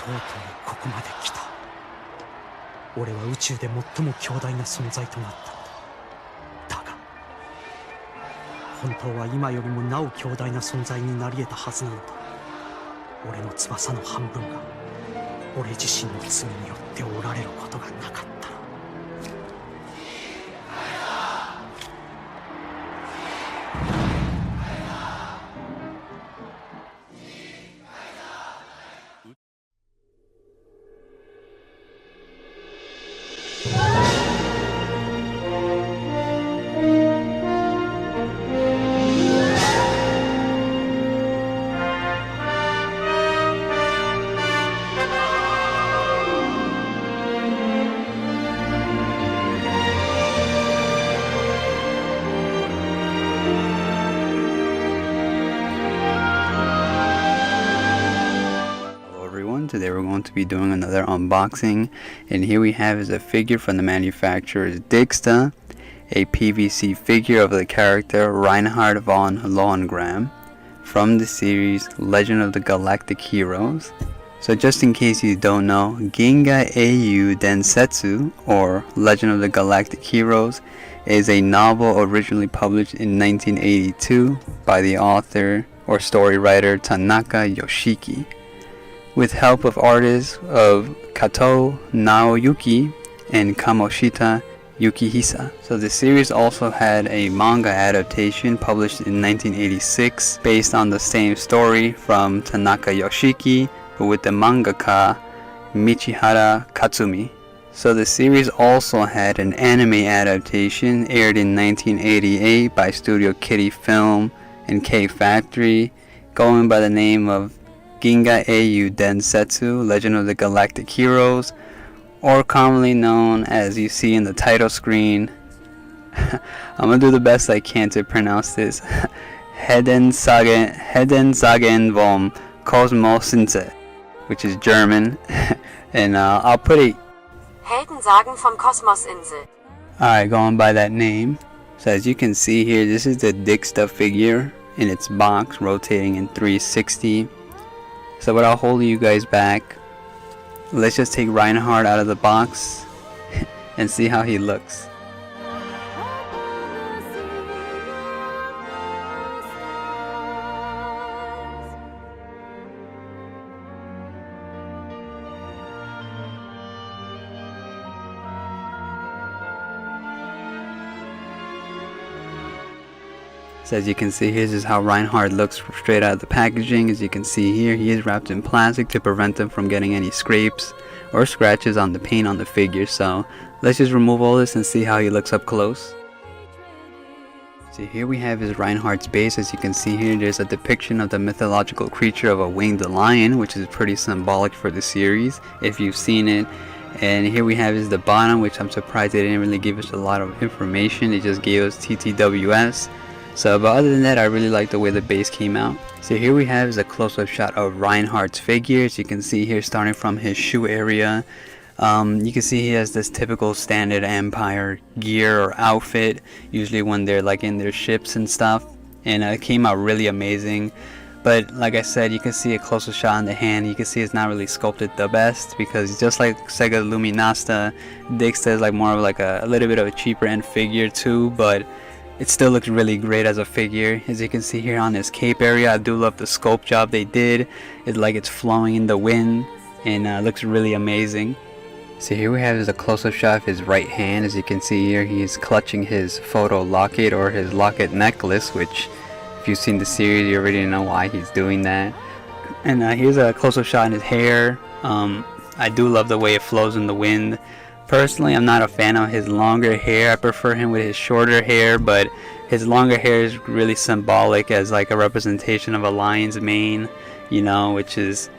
とうここまで来た。俺は宇宙で最も強大な存在となったのだ。だが本当は今よりもなお強大な存在になり得たはずなのだ。俺の翼の半分が俺自身の罪によって折られることがなかったら。Today we're going to be doing another unboxing, and here we have is a figure from the manufacturers DIGSTA, a PVC figure of the character Reinhard von Lohengramm from the series Legend of the Galactic Heroes. So just in case you don't know, Ginga Eiyuu Densetsu, or Legend of the Galactic Heroes, is a novel originally published in 1982 by the author or story writer Tanaka Yoshiki, with help of artists of Kato Naoyuki and Kamoshita Yukihisa. So the series also had a manga adaptation published in 1986 based on the same story from Tanaka Yoshiki, but with the mangaka Michihara Katsumi. So the series also had an anime adaptation aired in 1988 by Studio Kitty Film and K Factory, going by the name of Ginga Eiyuu Densetsu, Legend of the Galactic Heroes, or commonly known as you see in the title screen. I'm gonna do the best I can to pronounce this. Heldensagen Vom Kosmosinsel, which is German, and I'll put it. Heldensagen vom Kosmosinsel. Alright, going by that name. So as you can see here, this is the DIGSTA figure in its box, rotating in 360. So without holding you guys back, let's just take Reinhard out of the box and see how he looks. So as you can see here, this is how Reinhard looks straight out of the packaging. As you can see here, he is wrapped in plastic to prevent him from getting any scrapes or scratches on the paint on the figure. So let's just remove all this and see how he looks up close. So here we have his Reinhard's base. As you can see here, there's a depiction of the mythological creature of a winged lion, which is pretty symbolic for the series if you've seen it. And here we have is the bottom, which I'm surprised they didn't really give us a lot of information. They just gave us TTWS. So, but other than that, I really like the way the base came out. So here we have is a close-up shot of Reinhard's figure. As you can see here, starting from his shoe area, you can see he has this typical standard Empire gear or outfit, usually when they're like in their ships and stuff. And it came out really amazing. But like I said, you can see a closer shot on the hand. You can see it's not really sculpted the best, because just like Sega Luminasta, DIGSTA is like more of like a little bit of a cheaper end figure too, but it still looks really great as a figure. As you can see here on his cape area, I do love the sculpt job they did. It's like it's flowing in the wind, and looks really amazing. So here we have is a close-up shot of his right hand. As you can see here, he's clutching his photo locket or his locket necklace, which if you've seen the series, you already know why he's doing that. And here's a close-up shot in his hair. I do love the way it flows in the wind. Personally, I'm not a fan of his longer hair. I prefer him with his shorter hair, but his longer hair is really symbolic as like a representation of a lion's mane, you know, which is,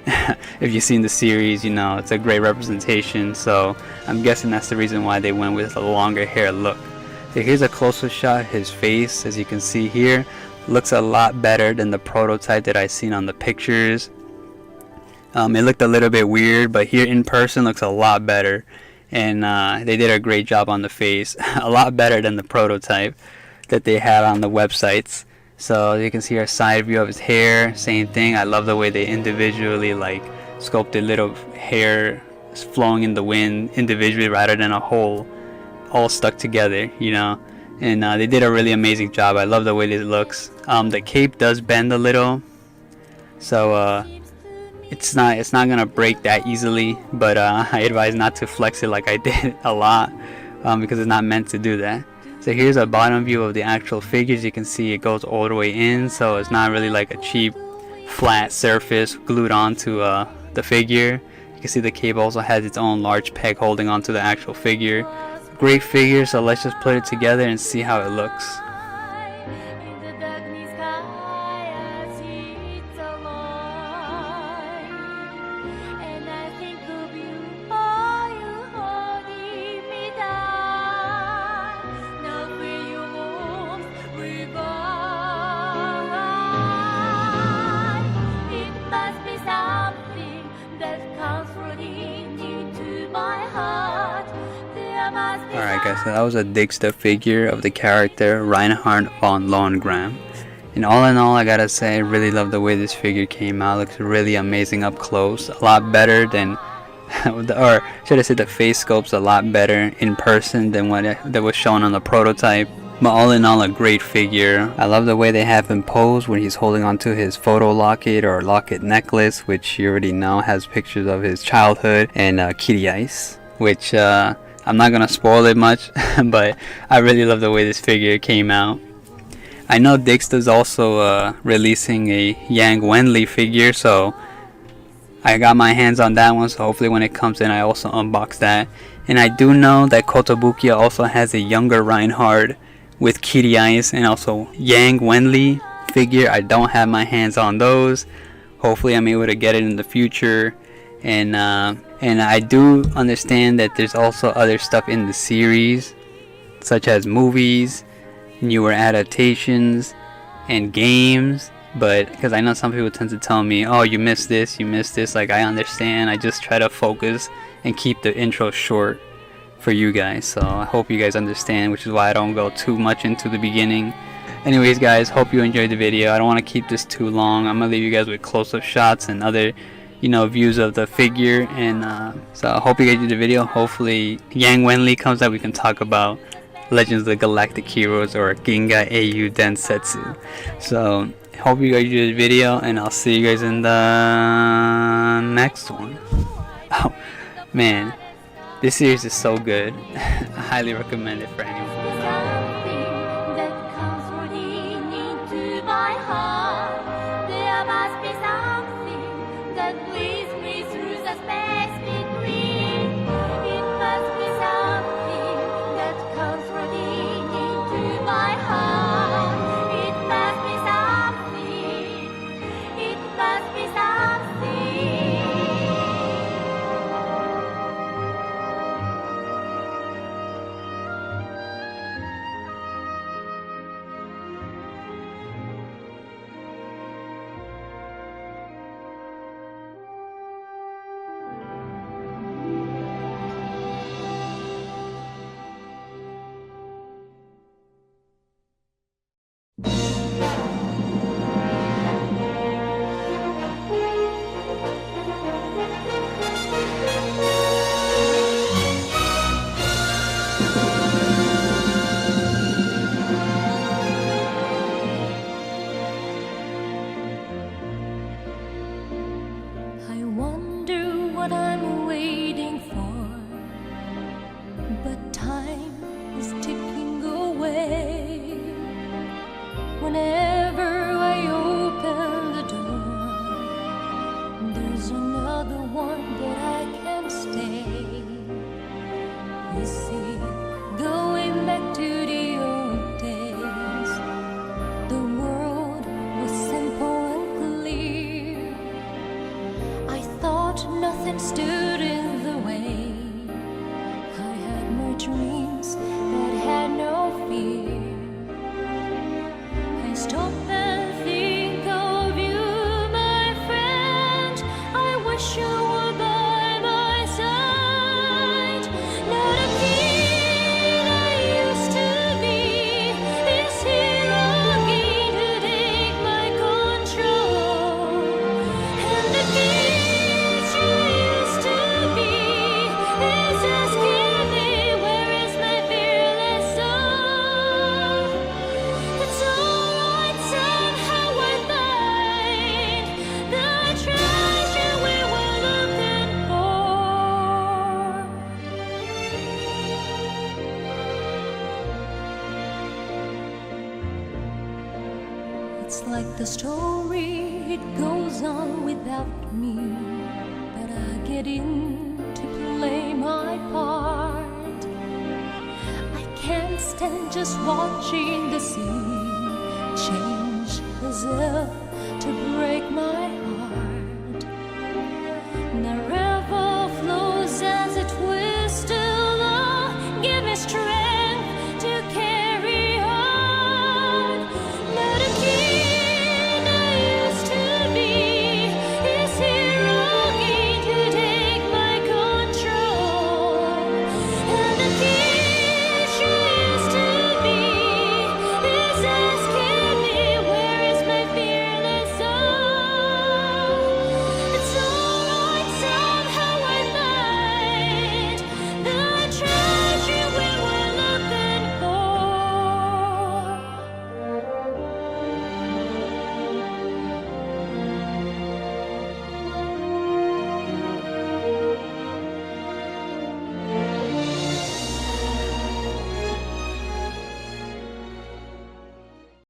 if you've seen the series, you know, it's a great representation. So I'm guessing that's the reason why they went with a longer hair look. So here's a closer shot of his face. As you can see here, looks a lot better than the prototype that I've seen on the pictures. It looked a little bit weird, but here in person looks a lot better. And they did a great job on the face. A lot better than the prototype that they had on the websites. So you can see our side view of his hair. Same thing. I love the way they individually like sculpted little hair flowing in the wind individually rather than a whole all stuck together, you know. And they did a really amazing job. I love the way it looks. The cape does bend a little, so it's not gonna break that easily, but I advise not to flex it like I did a lot, because it's not meant to do that. So here's a bottom view of the actual figures. You can see it goes all the way in, so it's not really like a cheap flat surface glued onto the figure. You can see the cape also has its own large peg holding onto the actual figure. Great figure, so let's just put it together and see how it looks. Alright guys, so that was a DIGSTA figure of the character Reinhard von Lohengramm. And all in all, I gotta say, I really love the way this figure came out. It looks really amazing up close. A lot better than, or should I say the face sculpt's a lot better in person than what that was shown on the prototype. But all in all, a great figure. I love the way they have him posed when he's holding onto his photo locket or locket necklace, which you already know has pictures of his childhood and Kitty Ice, which I'm not gonna spoil it much, but I really love the way this figure came out. I know DIGSTA's also releasing a Yang Wenli figure, so I got my hands on that one, so hopefully when it comes in I also unbox that. And I do know that Kotobukiya also has a younger Reinhard with Kitty Eyes and also Yang Wenli figure. I don't have my hands on those. Hopefully I'm able to get it in the future. And I do understand that there's also other stuff in the series, such as movies, newer adaptations, and games. But because I know some people tend to tell me, oh, you missed this, like I understand. I just try to focus and keep the intro short for you guys, so I hope you guys understand, which is why I don't go too much into the beginning. Anyways guys, hope you enjoyed the video. I don't want to keep this too long. I'm gonna leave you guys with close-up shots and other, you know, views of the figure. And so I hope you guys enjoyed the video. Hopefully Yang Wenli comes out, we can talk about Legends of the Galactic Heroes or Ginga Eiyuu Densetsu. So hope you guys enjoyed the video, and I'll see you guys in the next one. Oh man, this series is so good. I highly recommend it for anyone. It's like the story, it goes on without me, but I get in to play my part. I can't stand just watching the sea change as if to break my